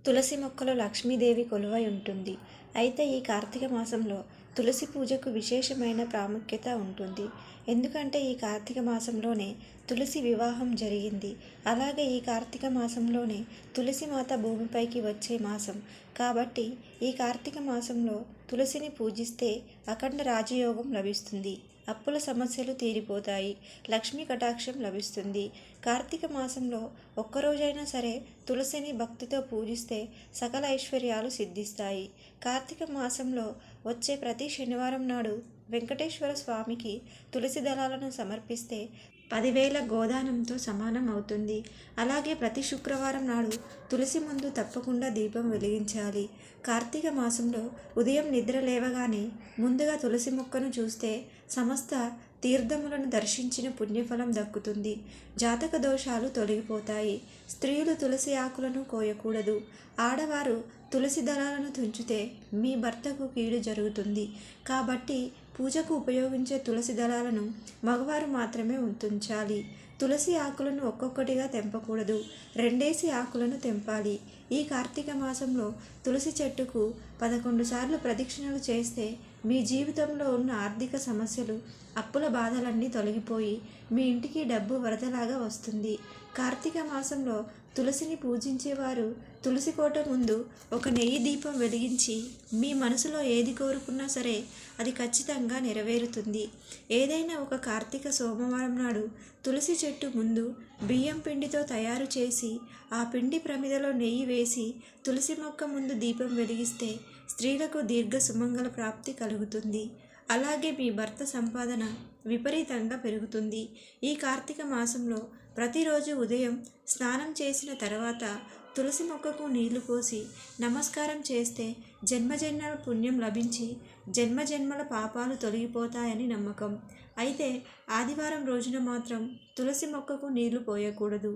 తులసి మొక్కలో లక్ష్మీదేవి కొలువై ఉంటుంది. అయితే ఈ కార్తీక మాసంలో తులసి పూజకు విశేషమైన ప్రాముఖ్యత ఉంటుంది. ఎందుకంటే ఈ కార్తీక మాసంలోనే తులసి వివాహం జరిగింది. అలాగే ఈ కార్తీక మాసంలోనే తులసి మాత భూమిపైకి వచ్చే మాసం. కాబట్టి ఈ కార్తీక మాసంలో తులసిని పూజిస్తే అఖండ రాజయోగం లభిస్తుంది. అప్పుల సమస్యలు తీరిపోతాయి. లక్ష్మీ కటాక్షం లభిస్తుంది. కార్తీక మాసంలో ఒక్కరోజైనా సరే తులసిని భక్తితో పూజిస్తే సకల ఐశ్వర్యాలు సిద్ధిస్తాయి. కార్తీక మాసంలో వచ్చే ప్రతి శనివారం నాడు వెంకటేశ్వర స్వామికి తులసి దళాలను సమర్పిస్తే 10,000 గోదానంతో సమానం అవుతుంది. అలాగే ప్రతి శుక్రవారం నాడు తులసి ముందు తప్పకుండా దీపం వెలిగించాలి. కార్తీక మాసంలో ఉదయం నిద్ర లేవగానే ముందుగా తులసి మొక్కను చూస్తే సమస్త తీర్థములను దర్శించిన పుణ్యఫలం దక్కుతుంది. జాతక దోషాలు తొలగిపోతాయి. స్త్రీలు తులసి ఆకులను కోయకూడదు. ఆడవారు తులసి దళాలను తుంచితే మీ భర్తకు కీడు జరుగుతుంది. కాబట్టి పూజకు ఉపయోగించే తులసి దళాలను మగవారు మాత్రమే తుంచాలి. తులసి ఆకులను ఒక్కొక్కటిగా తెంపకూడదు. 2 ఆకులను తెంపాలి. ఈ కార్తీక మాసంలో తులసి చెట్టుకు 11 సార్లు ప్రదక్షిణలు చేస్తే మీ జీవితంలో ఉన్న ఆర్థిక సమస్యలు, అప్పుల బాధలన్నీ తొలగిపోయి మీ ఇంటికి డబ్బు వరదలాగా వస్తుంది. కార్తీక మాసంలో తులసిని పూజించేవారు తులసి కోట ముందు ఒక నెయ్యి దీపం వెలిగించి మీ మనసులో ఏది కోరుకున్నా సరే అది ఖచ్చితంగా నెరవేరుతుంది. ఏదైనా ఒక కార్తీక సోమవారం నాడు తులసి చెట్టు ముందు బియ్యం పిండితో తయారు చేసి ఆ పిండి ప్రమిదలో నెయ్యి వేసి తులసి మొక్క ముందు దీపం వెలిగిస్తే స్త్రీలకు దీర్ఘ సుమంగళ ప్రాప్తి కలుగుతుంది. అలాగే మీ భర్త సంపాదన విపరీతంగా పెరుగుతుంది. ఈ కార్తీక మాసంలో ప్రతిరోజు ఉదయం స్నానం చేసిన తర్వాత తులసి మొక్కకు నీళ్లు పోసి నమస్కారం చేస్తే జన్మజన్మల పుణ్యం లభించి జన్మజన్మల పాపాలు తొలగిపోతాయని నమ్మకం. అయితే ఆదివారం రోజున మాత్రం తులసి మొక్కకు నీళ్లు పోయకూడదు.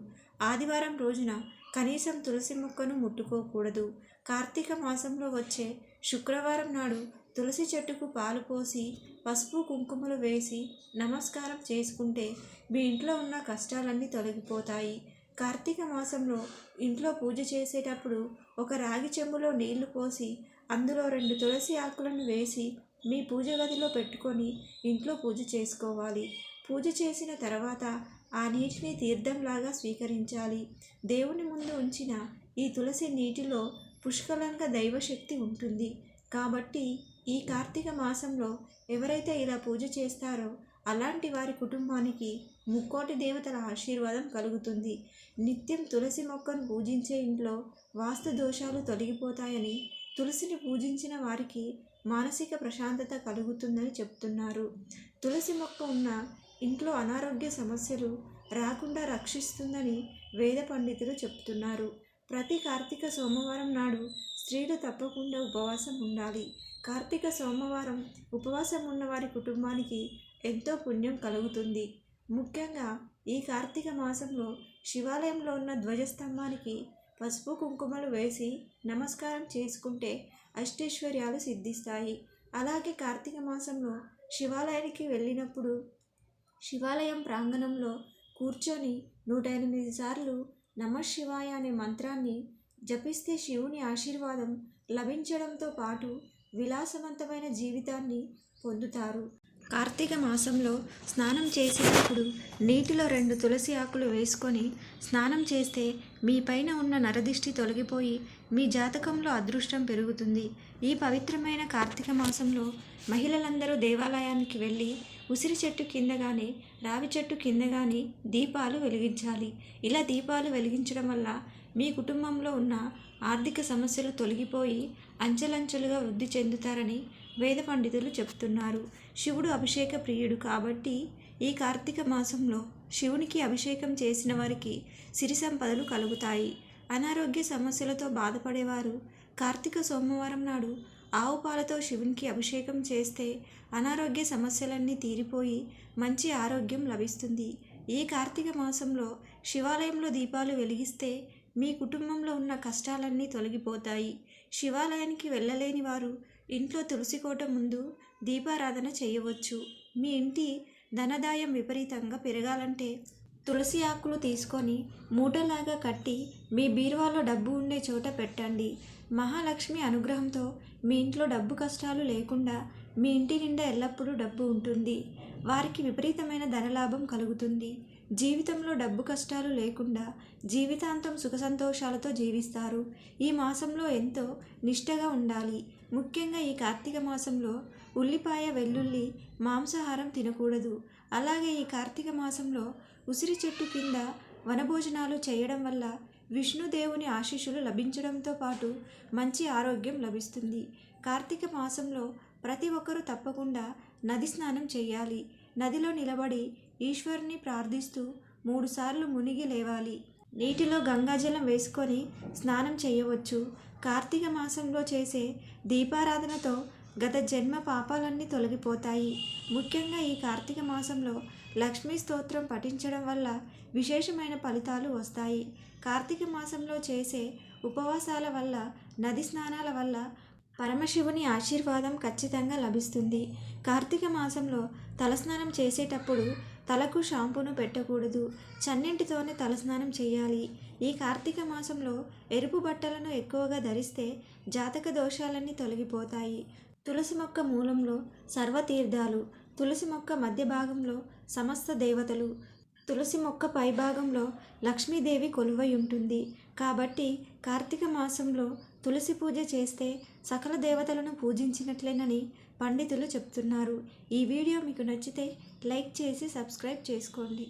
ఆదివారం రోజున కనీసం తులసి మొక్కను ముట్టుకోకూడదు. కార్తీక మాసంలో వచ్చే శుక్రవారం నాడు తులసి చెట్టుకు పాలు పోసి పసుపు కుంకుమలు వేసి నమస్కారం చేసుకుంటే మీ ఇంట్లో ఉన్న కష్టాలన్నీ తొలగిపోతాయి. కార్తీక మాసంలో ఇంట్లో పూజ చేసేటప్పుడు ఒక రాగి చెంబులో నీళ్లు పోసి అందులో 2 తులసి ఆకులను వేసి మీ పూజ గదిలో పెట్టుకొని ఇంట్లో పూజ చేసుకోవాలి. పూజ చేసిన తర్వాత ఆ నీటిని తీర్థంలాగా స్వీకరించాలి. దేవుని ముందు ఉంచిన ఈ తులసి నీటిలో పుష్కలంగా దైవశక్తి ఉంటుంది. కాబట్టి ఈ కార్తీక మాసంలో ఎవరైతే ఇలా పూజ చేస్తారో అలాంటి వారి కుటుంబానికి ముక్కోటి దేవతల ఆశీర్వాదం కలుగుతుంది. నిత్యం తులసి మొక్కను పూజించే ఇంట్లో వాస్తు దోషాలు తొలగిపోతాయని, తులసిని పూజించిన వారికి మానసిక ప్రశాంతత కలుగుతుందని చెప్తున్నారు. తులసి మొక్క ఉన్న ఇంట్లో అనారోగ్య సమస్యలు రాకుండా రక్షిస్తుందని వేద పండితులు చెప్తున్నారు. ప్రతి కార్తీక సోమవారం నాడు స్త్రీలు తప్పకుండా ఉపవాసం ఉండాలి. కార్తీక సోమవారం ఉపవాసం ఉన్న వారి కుటుంబానికి ఎంతో పుణ్యం కలుగుతుంది. ముఖ్యంగా ఈ కార్తీక మాసంలో శివాలయంలో ఉన్న ధ్వజస్తంభానికి పసుపు కుంకుమలు వేసి నమస్కారం చేసుకుంటే అష్టైశ్వర్యాలు సిద్ధిస్తాయి. అలాగే కార్తీక మాసంలో శివాలయానికి వెళ్ళినప్పుడు శివాలయం ప్రాంగణంలో కూర్చొని 108 సార్లు నమఃశివాయ అనే మంత్రాన్ని జపిస్తే శివుని ఆశీర్వాదం లభించడంతో పాటు విలాసవంతమైన జీవితాన్ని పొందుతారు. కార్తీక మాసంలో స్నానం చేసేటప్పుడు నీటిలో 2 తులసి ఆకులు వేసుకొని స్నానం చేస్తే మీ పైన ఉన్న నరదిష్టి తొలగిపోయి మీ జాతకంలో అదృష్టం పెరుగుతుంది. ఈ పవిత్రమైన కార్తీక మాసంలో మహిళలందరూ దేవాలయానికి వెళ్ళి ఉసిరి చెట్టు కింద కానీ రావి చెట్టు కింద కానీ దీపాలు వెలిగించాలి. ఇలా దీపాలు వెలిగించడం వల్ల మీ కుటుంబంలో ఉన్న ఆర్థిక సమస్యలు తొలగిపోయి అంచెలంచెలుగా వృద్ధి చెందుతారని వేద పండితులు చెప్తున్నారు. శివుడు అభిషేక ప్రియుడు కాబట్టి ఈ కార్తీక మాసంలో శివునికి అభిషేకం చేసిన వారికి సిరి సంపదలు కలుగుతాయి. అనారోగ్య సమస్యలతో బాధపడేవారు కార్తీక సోమవారం నాడు ఆవు పాలతో శివునికి అభిషేకం చేస్తే అనారోగ్య సమస్యలన్నీ తీరిపోయి మంచి ఆరోగ్యం లభిస్తుంది. ఈ కార్తీక మాసంలో శివాలయంలో దీపాలు వెలిగిస్తే మీ కుటుంబంలో ఉన్న కష్టాలన్నీ తొలగిపోతాయి. శివాలయానికి వెళ్ళలేని వారు ఇంట్లో తులసి కోట ముందు దీపారాధన చేయవచ్చు. మీ ఇంటి ధనదాయం విపరీతంగా పెరగాలంటే తులసి ఆకులు తీసుకొని మూటలాగా కట్టి మీ బీరువాలో డబ్బు ఉండే చోట పెట్టండి. మహాలక్ష్మి అనుగ్రహంతో మీ ఇంట్లో డబ్బు కష్టాలు లేకుండా మీ ఇంటి నిండా ఎల్లప్పుడూ డబ్బు ఉంటుంది. వారికి విపరీతమైన ధనలాభం కలుగుతుంది. జీవితంలో డబ్బు కష్టాలు లేకుండా జీవితాంతం సుఖ సంతోషాలతో జీవిస్తారు. ఈ మాసంలో ఎంతో నిష్టగా ఉండాలి. ముఖ్యంగా ఈ కార్తీక మాసంలో ఉల్లిపాయ, వెల్లుల్లి, మాంసాహారం తినకూడదు. అలాగే ఈ కార్తీక మాసంలో ఉసిరి చెట్టు కింద వనభోజనాలు చేయడం వల్ల విష్ణుదేవుని ఆశీస్సులు లభించడంతో పాటు మంచి ఆరోగ్యం లభిస్తుంది. కార్తీక మాసంలో ప్రతి ఒక్కరూ తప్పకుండా నది స్నానం చేయాలి. నదిలో నిలబడి ఈశ్వరుని ప్రార్థిస్తూ 3 సార్లు మునిగి లేవాలి. నీటిలో గంగాజలం వేసుకొని స్నానం చేయవచ్చు. కార్తీక మాసంలో చేసే దీపారాధనతో గత జన్మ పాపాలన్నీ తొలగిపోతాయి. ముఖ్యంగా ఈ కార్తీక మాసంలో లక్ష్మీ స్తోత్రం పఠించడం వల్ల విశేషమైన ఫలితాలు వస్తాయి. కార్తీక మాసంలో చేసే ఉపవాసాల వల్ల, నది స్నానాల వల్ల పరమశివుని ఆశీర్వాదం ఖచ్చితంగా లభిస్తుంది. కార్తీక మాసంలో తలస్నానం చేసేటప్పుడు తలకు షాంపూను పెట్టకూడదు. చన్నీటితోనే తలస్నానం చేయాలి. ఈ కార్తీక మాసంలో ఎరుపు బట్టలను ఎక్కువగా ధరిస్తే జాతక దోషాలన్నీ తొలగిపోతాయి. తులసి మొక్క మూలంలో సర్వతీర్థాలు, తులసి మొక్క మధ్య భాగంలో సమస్త దేవతలు, తులసి మొక్క పైభాగంలో లక్ష్మీదేవి కొలువై ఉంటుంది. కాబట్టి కార్తీక మాసంలో తులసి పూజ చేస్తే సకల దేవతలను పూజించినట్లేనని పండితులు చెప్తున్నారు. ఈ వీడియో మీకు నచ్చితే లైక్ చేసి సబ్స్క్రైబ్ చేసుకోండి.